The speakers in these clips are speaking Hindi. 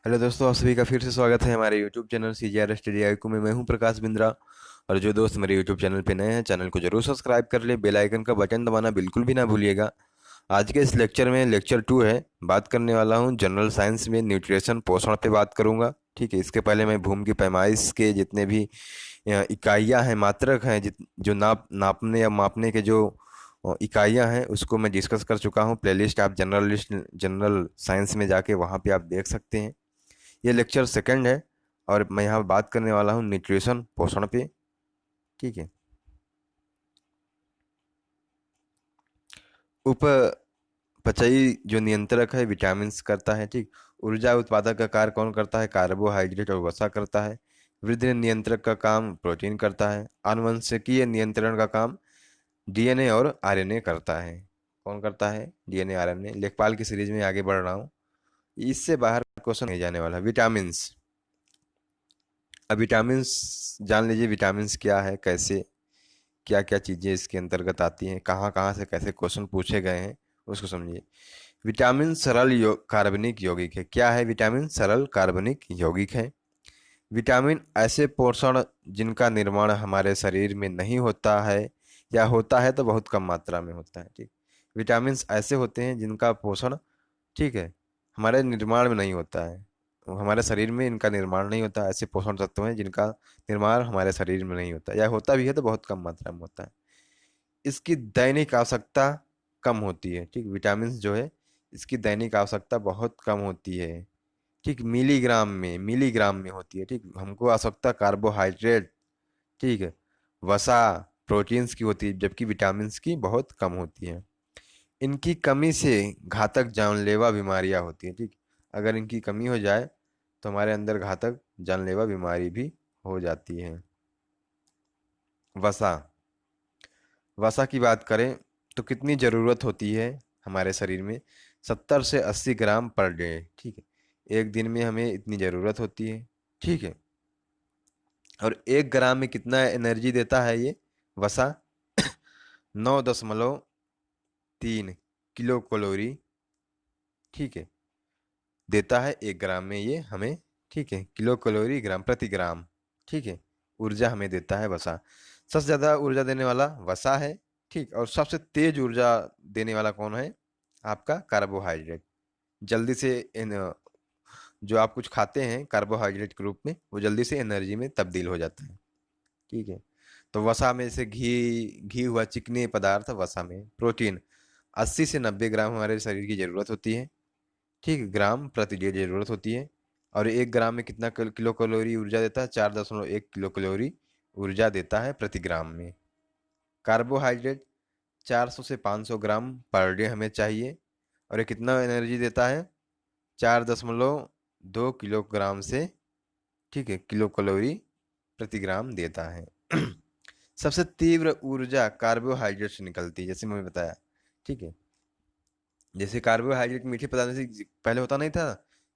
हेलो दोस्तों, आप सभी का फिर से स्वागत है हमारे YouTube channel CGR study iQOO में। मैं हूं प्रकाश बिंद्रा। और जो दोस्त मेरे यूट्यूब चैनल पे नए हैं, चैनल को जरूर सब्सक्राइब कर ले, बेल आइकन का बटन दबाना बिल्कुल भी ना भूलिएगा। आज के इस लेक्चर में लेक्चर 2 है। बात करने वाला हूं जनरल साइंस में न्यूट्रिशन, पोषण पे बात करूंगा। ठीक है, इसके पहले मैं भूमि की पैमाइश के जितने भी इकाइयाँ हैं, मात्रक हैं, जो नापने या मापने के जो इकाइयाँ हैं, उसको मैं डिस्कस कर चुका हूँ। प्लेलिस्ट आप जनरल साइंस में जाके वहाँ पे आप देख सकते हैं। ये लेक्चर सेकंड है और मैं यहाँ बात करने वाला हूँ न्यूट्रिशन, पोषण पे। ठीक है। उपपचयी जो नियंत्रक है विटामिन्स करता है। ठीक। ऊर्जा उत्पादक का कार्य कौन करता है? कार्बोहाइड्रेट और वसा करता है। वृद्धि नियंत्रक का काम प्रोटीन करता है। आनुवंशिकीय नियंत्रण का काम DNA और RNA करता है। कौन करता है? DNA RNA। लेखपाल की सीरीज में आगे बढ़ रहा हूँ, इससे बाहर क्वेश्चन नहीं जाने वाला। विटामिन्स। अब विटामिन्स जान लीजिए, विटामिन्स क्या है, कैसे क्या क्या चीज़ें इसके अंतर्गत आती हैं, कहाँ कहाँ से कैसे क्वेश्चन पूछे गए हैं, उसको समझिए। विटामिन सरल कार्बनिक यौगिक है। क्या है विटामिन? सरल कार्बनिक यौगिक है। विटामिन ऐसे पोषण जिनका निर्माण हमारे शरीर में नहीं होता है, या होता है तो बहुत कम मात्रा में होता है। ठीक। विटामिन ऐसे होते हैं जिनका पोषण, ठीक है, हमारे निर्माण में नहीं होता है, हमारे शरीर में इनका निर्माण नहीं होता। ऐसे पोषण तत्व हैं जिनका निर्माण हमारे शरीर में नहीं होता, या होता भी है तो बहुत कम मात्रा में होता है। इसकी दैनिक आवश्यकता कम होती है। ठीक। विटामिन जो है, इसकी दैनिक आवश्यकता बहुत कम होती है। ठीक। मिलीग्राम में होती है। ठीक। हमको आवश्यकता कार्बोहाइड्रेट, ठीक है, वसा, प्रोटीन्स की होती है, जबकि विटामिन की बहुत कम होती है। इनकी कमी से घातक जानलेवा बीमारियां होती हैं। ठीक। अगर इनकी कमी हो जाए तो हमारे अंदर घातक जानलेवा बीमारी भी हो जाती है। वसा। वसा की बात करें तो कितनी ज़रूरत होती है हमारे शरीर में? 70 से 80 ग्राम पर डे। ठीक है, एक दिन में हमें इतनी ज़रूरत होती है। ठीक है। और 1 ग्राम में कितना एनर्जी देता है ये वसा? 9.3 किलो कैलोरी, ठीक है, देता है 1 ग्राम में ये हमें। ठीक है, किलो कैलोरी ग्राम प्रति ग्राम। ठीक है, ऊर्जा हमें देता है वसा। सबसे ज़्यादा ऊर्जा देने वाला वसा है। ठीक। और सबसे तेज ऊर्जा देने वाला कौन है? आपका कार्बोहाइड्रेट। जल्दी से जो आप कुछ खाते हैं कार्बोहाइड्रेट के रूप में, वो जल्दी से एनर्जी में तब्दील हो जाता है। ठीक है। तो वसा में से घी घी हुआ, चिकने पदार्थ वसा में। प्रोटीन 80 से 90 ग्राम हमारे शरीर की ज़रूरत होती है। ठीक, ग्राम प्रति डे जरूरत होती है। और 1 ग्राम में कितना किलो कैलोरी ऊर्जा देता है? 4.1 किलो कैलोरी ऊर्जा देता है प्रति ग्राम में। कार्बोहाइड्रेट 400 से 500 ग्राम पर डे हमें चाहिए, और ये कितना एनर्जी देता है? 4.2 किलोग्राम से, ठीक है, किलो कैलोरी प्रति ग्राम देता है। सबसे तीव्र ऊर्जा कार्बोहाइड्रेट से निकलती है, जैसे मैंने बताया। ठीक है। जैसे कार्बोहाइड्रेट मीठे पदार्थ से पहले होता नहीं था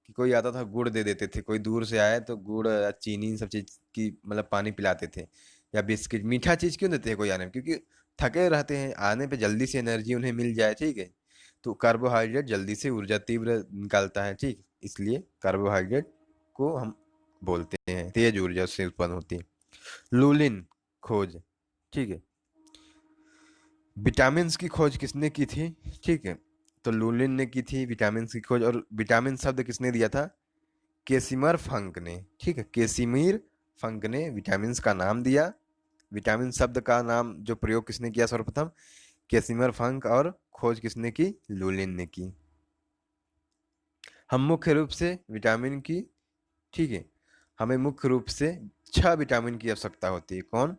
कि कोई आता था गुड़ दे देते थे, कोई दूर से आया तो गुड़ या चीनी इन सब चीज की मतलब पानी पिलाते थे, या बिस्किट। मीठा चीज क्यों देते हैं कोई आने में? क्योंकि थके रहते हैं, आने पे जल्दी से एनर्जी उन्हें मिल जाए। ठीक है। तो कार्बोहाइड्रेट जल्दी से ऊर्जा तीव्र निकालता है। ठीक, इसलिए कार्बोहाइड्रेट को हम बोलते हैं तेज ऊर्जा से उत्पन्न होती है। लूलिन खोज, ठीक है, विटामिन्स की खोज किसने की थी? ठीक है, तो लूलिन ने की थी विटामिन की खोज। और विटामिन शब्द किसने दिया था? केसिमर फंक ने। ठीक है, केसिमिर फंक ने विटामिन का नाम दिया। विटामिन शब्द का नाम जो प्रयोग किसने किया सर्वप्रथम? केसिमर फंक। और खोज किसने की? लूलिन ने की। हम मुख्य रूप से विटामिन की, ठीक है, हमें मुख्य रूप से 6 विटामिन की आवश्यकता होती है। कौन?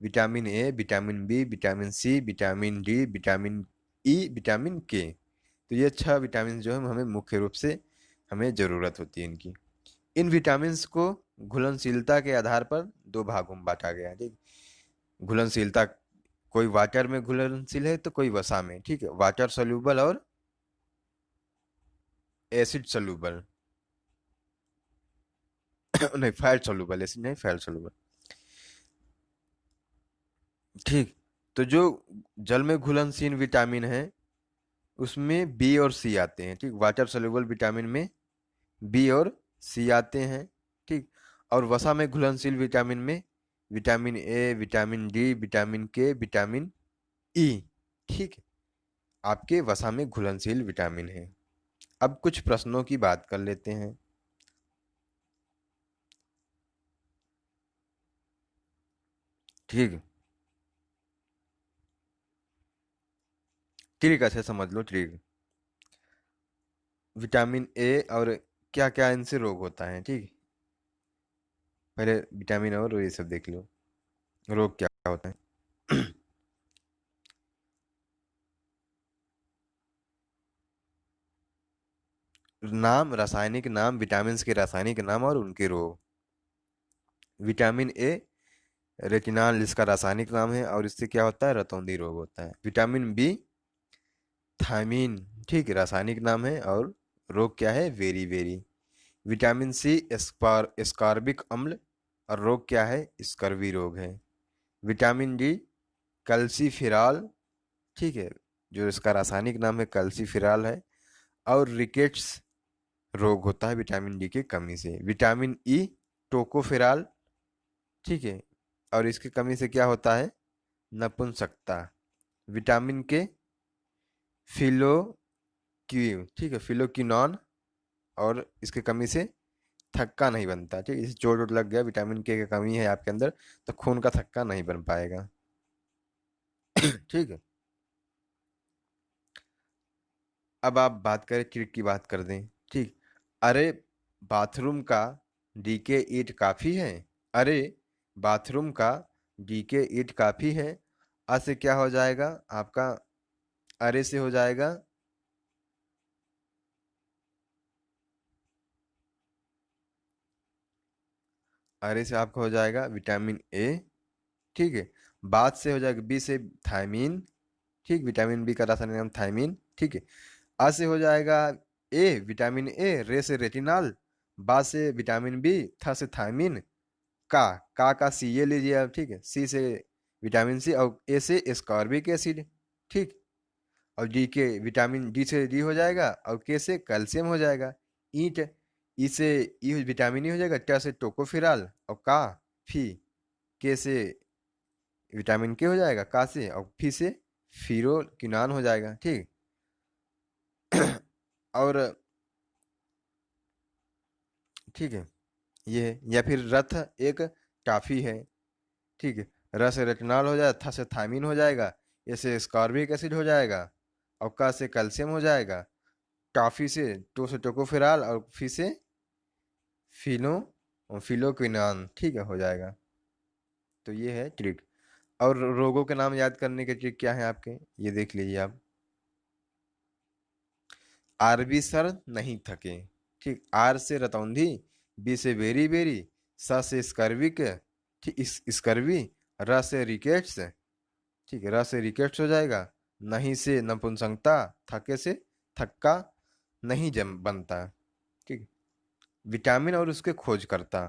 Vitamin A, vitamin B, vitamin C, vitamin D, vitamin E, vitamin K. तो ये 6 विटामिन जो है हमें मुख्य रूप से हमें ज़रूरत होती है इनकी। इन विटामिन्स को घुलनशीलता के आधार पर 2 भागों में बांटा गया है। ठीक। घुलनशीलता, कोई वाटर में घुलनशील है तो कोई वसा में। ठीक है, वाटर सोल्यूबल और एसिड सोल्यूबल। नहीं, फैट सोल्यूबल, एसिड नहीं, फैट सोल्यूबल। ठीक। तो जो जल में घुलनशील विटामिन है उसमें बी और सी आते हैं। ठीक, वाटर सोल्यूबल विटामिन में बी और सी आते हैं, ठीक। और वसा में घुलनशील विटामिन में vitamin A, vitamin D, vitamin के, विटामिन ई, ठीक। आपके वसा में घुलनशील विटामिन है। अब कुछ प्रश्नों की बात कर लेते हैं। ठीक, ठीक, अच्छे समझ लो, ठीक। विटामिन ए और क्या क्या इनसे रोग होता है, ठीक। पहले विटामिन और ये सब देख लो, रोग क्या होता है। नाम, रासायनिक नाम, विटामिन के रासायनिक नाम और उनके रोग। विटामिन ए रेटिनॉल इसका रासायनिक नाम है और इससे क्या होता है, रतौंधी रोग होता है। विटामिन बी थायमीन, ठीक, रासायनिक नाम है और रोग क्या है, वेरी वेरी। विटामिन सी एस्कॉर्बिक अम्ल और रोग क्या है, स्कर्वी रोग है। विटामिन डी कल्सीफेरॉल, ठीक है, जो इसका रासायनिक नाम है कल्सीफेरॉल है और रिकेट्स रोग होता है विटामिन डी की कमी से। विटामिन ई टोकोफेरॉल, ठीक है, और इसकी कमी से क्या होता है, नपुंसकता। विटामिन के फिलो ठीक है, फिलोक्विनोन, और इसकी कमी से थक्का नहीं बनता, ठीक है। इसे चोट वोट लग गया, विटामिन के की कमी है आपके अंदर, तो खून का थक्का नहीं बन पाएगा। ठीक है। अब आप बात करें, ट्रिक की बात कर दें, ठीक। अरे बाथरूम का डीके ईट काफी है। अरे बाथरूम का डीके ईट काफी है। अ से क्या हो जाएगा आपका, अरे से हो जाएगा, अरे से आपका हो जाएगा विटामिन ए, ठीक है। बाद से हो जाएगा बी से थायमीन, ठीक, विटामिन बी का रासायनिक नाम थायमीन, ठीक है। आ से हो जाएगा ए, विटामिन ए, रे से रेटिनॉल, बा से विटामिन बी, था से थायमीन, का सी ये लीजिए आप, ठीक है। सी से विटामिन सी और ए से एस्कॉर्बिक एसिड, ठीक। और डी के विटामिन डी से डी हो जाएगा और के से कैल्शियम हो जाएगा। ईट, ई से ई विटामिन ई हो जाएगा, ट से टोकोफिराल और का फी, के से विटामिन के हो जाएगा, का से, और फी से फिरोक्विनोन हो जाएगा, ठीक। और ठीक है, ये है। या फिर रथ एक टाफी है, ठीक है। र से रेटिनॉल हो जाएगा, थ से थायमीन हो जाएगा, ए से स्कॉर्बिक एसिड हो जाएगा और क से कैल्शियम हो जाएगा। टाफी से टो से टोकोफेरॉल और फी से फिनो फिलोक्विनोन, ठीक है, हो जाएगा। तो ये है ट्रिक। और रोगों के नाम याद करने के ट्रिक क्या है आपके, ये देख लीजिए आप। आरबी सर नहीं थके, ठीक। आर से रतौंधी, बी से बेरी बेरी, स से स्कर्विक, ठीक, स्कर्वी, र से रिकेट्स, ठीक है, र से रिकेट्स हो जाएगा। नहीं से नपुंसकता, थके से थक्का नहीं जम बनता, ठीक। विटामिन और उसके खोजकर्ता,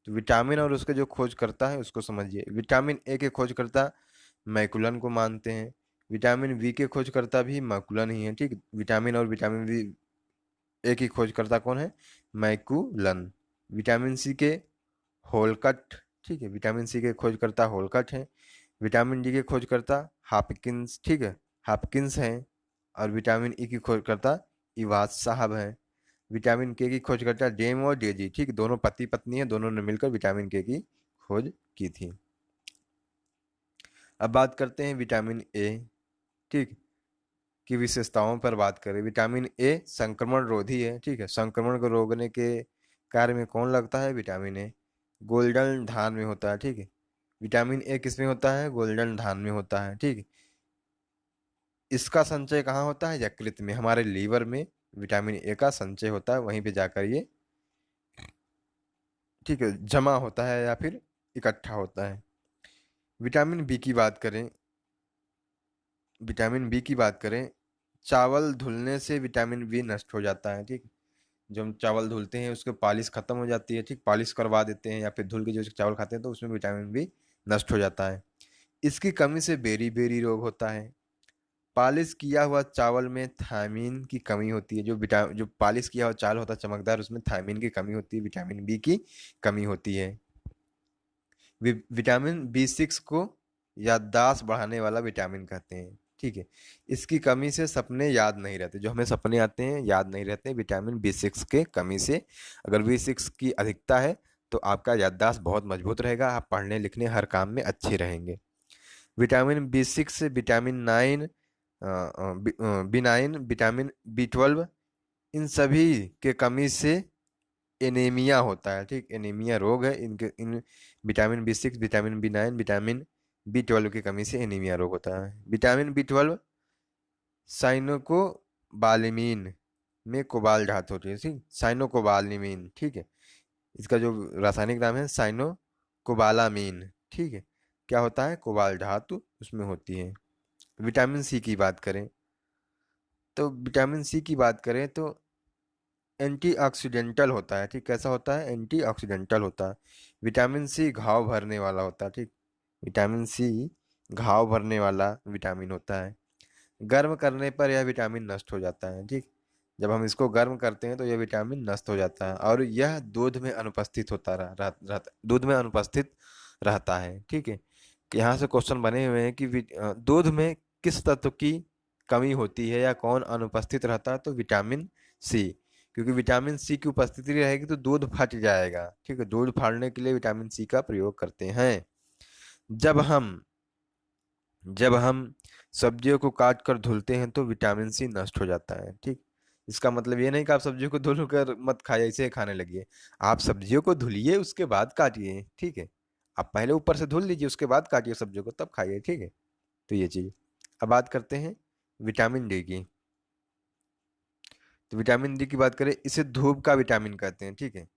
तो विटामिन और उसके जो खोज करता है उसको समझिए। विटामिन ए के खोजकर्ता मैकुलन को मानते हैं। विटामिन बी के खोजकर्ता भी मैकुलन ही है, ठीक। विटामिन और विटामिन बी ए की खोजकर्ता कौन है, मैकुलन। विटामिन सी के होलकट, ठीक है, विटामिन सी के खोजकर्ता होलकट हैं। विटामिन डी के खोजकर्ता हापकिंस, ठीक है, हापकिंस हैं। और विटामिन ई की खोजकर्ता इवाज साहब हैं। विटामिन के की खोज करता जेम और डेजी, ठीक, दोनों पति पत्नी हैं, दोनों ने मिलकर विटामिन के की खोज की थी। अब बात करते हैं विटामिन ए, ठीक, की विशेषताओं पर बात करें। विटामिन ए संक्रमण रोधी है, ठीक है। संक्रमण को रोकने के कार्य में कौन लगता है, विटामिन ए। गोल्डन धान में होता है, ठीक है। विटामिन ए किस में होता है, गोल्डन धान में होता है, ठीक। इसका संचय कहाँ होता है, यकृत में, हमारे लीवर में विटामिन ए का संचय होता है, वहीं पे जाकर ये, ठीक है, जमा होता है या फिर इकट्ठा होता है। विटामिन बी की बात करें, विटामिन बी की बात करें, चावल धुलने से विटामिन बी नष्ट हो जाता है, ठीक। जब हम चावल धुलते हैं उसके पॉलिश खत्म हो जाती है, ठीक, पॉलिश करवा देते हैं या फिर धुल के जो चावल खाते हैं तो उसमें विटामिन बी नष्ट हो जाता है। इसकी कमी से बेरी बेरी रोग होता है। पालिश किया हुआ चावल में थायमीन की कमी होती है। जो पालिश किया हुआ चावल होता है चमकदार, उसमें थायमीन की कमी होती है, विटामिन बी की कमी होती है। विटामिन बी 6 को याददाश्त बढ़ाने वाला विटामिन कहते हैं, ठीक है। इसकी कमी से सपने याद नहीं रहते, जो हमें सपने आते हैं याद नहीं रहते, विटामिन बी 6 के कमी से। अगर बी 6 की अधिकता है तो आपका याददाश्त बहुत मजबूत रहेगा, आप पढ़ने लिखने हर काम में अच्छे रहेंगे। Vitamin B 6, vitamin 9, B 9, vitamin B 12, इन सभी के कमी से एनीमिया होता है, ठीक। एनीमिया रोग है इनके, इन vitamin B 6, vitamin B 9, vitamin B 12 की कमी से एनीमिया रोग होता है। विटामिन बी 12 साइनोकोबालामीन में कोबाल धातु होती है, ठीक। साइनोकोबालामीन, ठीक है। इसका जो रासायनिक नाम है साइनोकोबालामीन, ठीक है। क्या होता है? कोबाल धातु उसमें होती है। विटामिन सी की बात करें तो विटामिन सी की बात करें तो एंटीऑक्सीडेंटल होता है, ठीक। कैसा होता है? एंटीऑक्सीडेंटल होता है। विटामिन सी घाव भरने वाला होता है, ठीक। विटामिन सी घाव भरने वाला विटामिन होता है। गर्म करने पर यह विटामिन नष्ट हो जाता है, ठीक। जब हम इसको गर्म करते हैं तो यह विटामिन नष्ट हो जाता है, और यह दूध में अनुपस्थित होता दूध में अनुपस्थित रहता है, ठीक है। कि यहाँ से क्वेश्चन बने हुए हैं कि दूध में किस तत्व की कमी होती है या कौन अनुपस्थित रहता है? तो विटामिन सी। क्योंकि विटामिन सी की उपस्थिति रहेगी तो दूध फट जाएगा, ठीक है। दूध फाड़ने के लिए विटामिन सी का प्रयोग करते हैं। जब हम जब हम सब्जियों को काट कर धुलते हैं तो विटामिन सी नष्ट हो जाता है, ठीक। इसका मतलब ये नहीं कि आप सब्जियों को धुल कर मत खाइए, ऐसे ही खाने लगिए। आप सब्जियों को धुलिए, उसके बाद काटिए, ठीक है। आप पहले ऊपर से धुल लीजिए, उसके बाद काटिए सब्जियों को, तब खाइए, ठीक है। तो ये चीज़। अब बात करते हैं विटामिन डी की। तो विटामिन डी की बात करें, इसे धूप का विटामिन कहते हैं, ठीक है।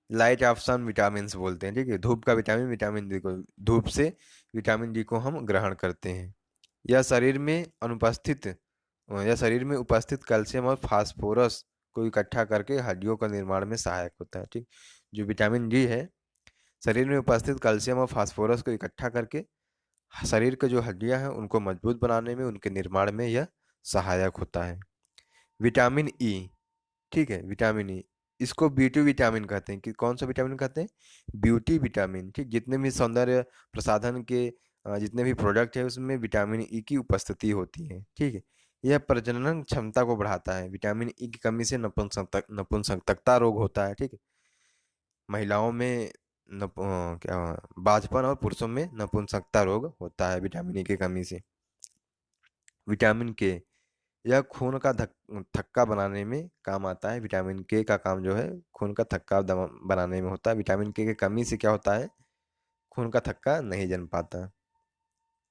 लाइट ऑफ सन विटामिन बोलते हैं, ठीक है। धूप का विटामिन, विटामिन डी को, धूप से विटामिन डी को हम ग्रहण करते हैं। यह शरीर में अनुपस्थित यह शरीर में उपस्थित कैल्शियम और फास्फोरस को इकट्ठा करके हड्डियों का निर्माण में सहायक होता है, ठीक। जो विटामिन डी है, शरीर में उपस्थित कैल्शियम और फास्फोरस को इकट्ठा करके शरीर के जो हड्डियां हैं उनको मजबूत बनाने में, उनके निर्माण में यह सहायक होता है। विटामिन ई, ठीक है। विटामिन ई, इसको ब्यूटी विटामिन कहते हैं। कि कौन सा विटामिन कहते हैं? ब्यूटी विटामिन, ठीक। जितने भी सौंदर्य प्रसाधन के जितने भी प्रोडक्ट है उसमें विटामिन ई की उपस्थिति होती है, ठीक है। यह प्रजनन क्षमता को बढ़ाता है। विटामिन ई की कमी से नपुंसकता रोग होता है, ठीक है। महिलाओं में क्या बाझपन और पुरुषों में नपुंसकता रोग होता है विटामिन ई की कमी से। विटामिन के, यह खून का थक्का बनाने में काम आता है। विटामिन के का काम जो है खून का थक्का बनाने में होता है। विटामिन के की कमी से क्या होता है? खून का थक्का नहीं जम पाता,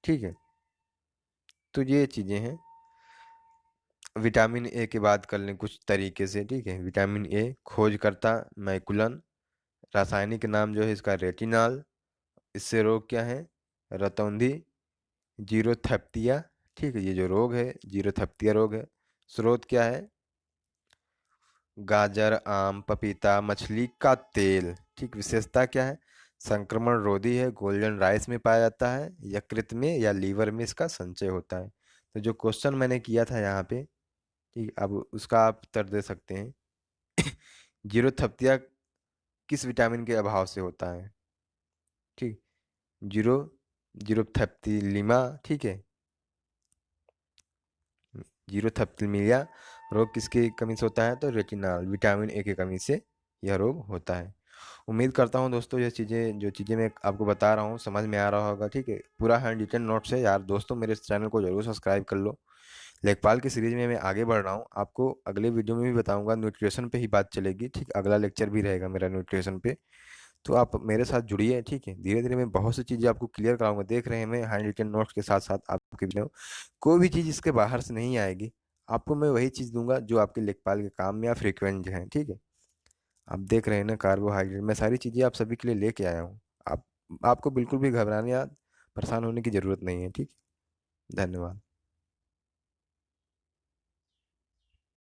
ठीक है। तो ये चीज़ें हैं। विटामिन ए की बात कर लें कुछ तरीके से, ठीक है। विटामिन ए खोजकर्ता मैकुलन, रासायनिक नाम जो है इसका रेटिनॉल। इससे रोग क्या है? रतौंधी, जीरोथैप्टिया, ठीक है। ये जो रोग है जीरोथैप्टिया रोग है। स्रोत क्या है? गाजर, आम, पपीता, मछली का तेल, ठीक। विशेषता क्या है? संक्रमण रोधी है, गोल्डन राइस में पाया जाता है, यकृत में या लीवर में इसका संचय होता है। तो जो क्वेश्चन मैंने किया था यहाँ पे, ठीक, अब उसका आप उत्तर दे सकते हैं। जीरोथप्तिया किस विटामिन के अभाव से होता है? ठीक, जीरो जीरोथैप्टिलिमा, ठीक है। जीरोथैप्टिलिमिया रोग किसकी कमी से होता है? तो रेटिनॉल, विटामिन ए की कमी से यह रोग होता है। उम्मीद करता हूँ दोस्तों ये चीज़ें, जो चीज़ें मैं आपको बता रहा हूँ, समझ में आ रहा होगा, ठीक है। पूरा हैंड रिटन नोट्स है यार दोस्तों, मेरे इस चैनल को जरूर सब्सक्राइब कर लो। लेखपाल की सीरीज में मैं आगे बढ़ रहा हूँ, आपको अगले वीडियो में भी बताऊंगा। न्यूट्रिशन पे ही बात चलेगी, ठीक। अगला लेक्चर भी रहेगा मेरा न्यूट्रिशन पे। तो आप मेरे साथ जुड़िए, ठीक है। धीरे धीरे मैं बहुत सी चीज़ें आपको क्लियर कराऊंगा। देख रहे हैं, मैं हैंड रिटन नोट्स के साथ साथ आपके वीडियो, कोई भी चीज़ इसके बाहर से नहीं आएगी। आपको मैं वही चीज़ दूंगा जो आपके लेखपाल के काम में या फ्रिक्वेंट हैं, ठीक है। आप देख रहे हैं ना, कार्बोहाइड्रेट, मैं सारी चीज़ें आप सभी के लिए लेके आया हूँ। आप आपको बिल्कुल भी घबराने या परेशान होने की ज़रूरत नहीं है, ठीक। धन्यवाद।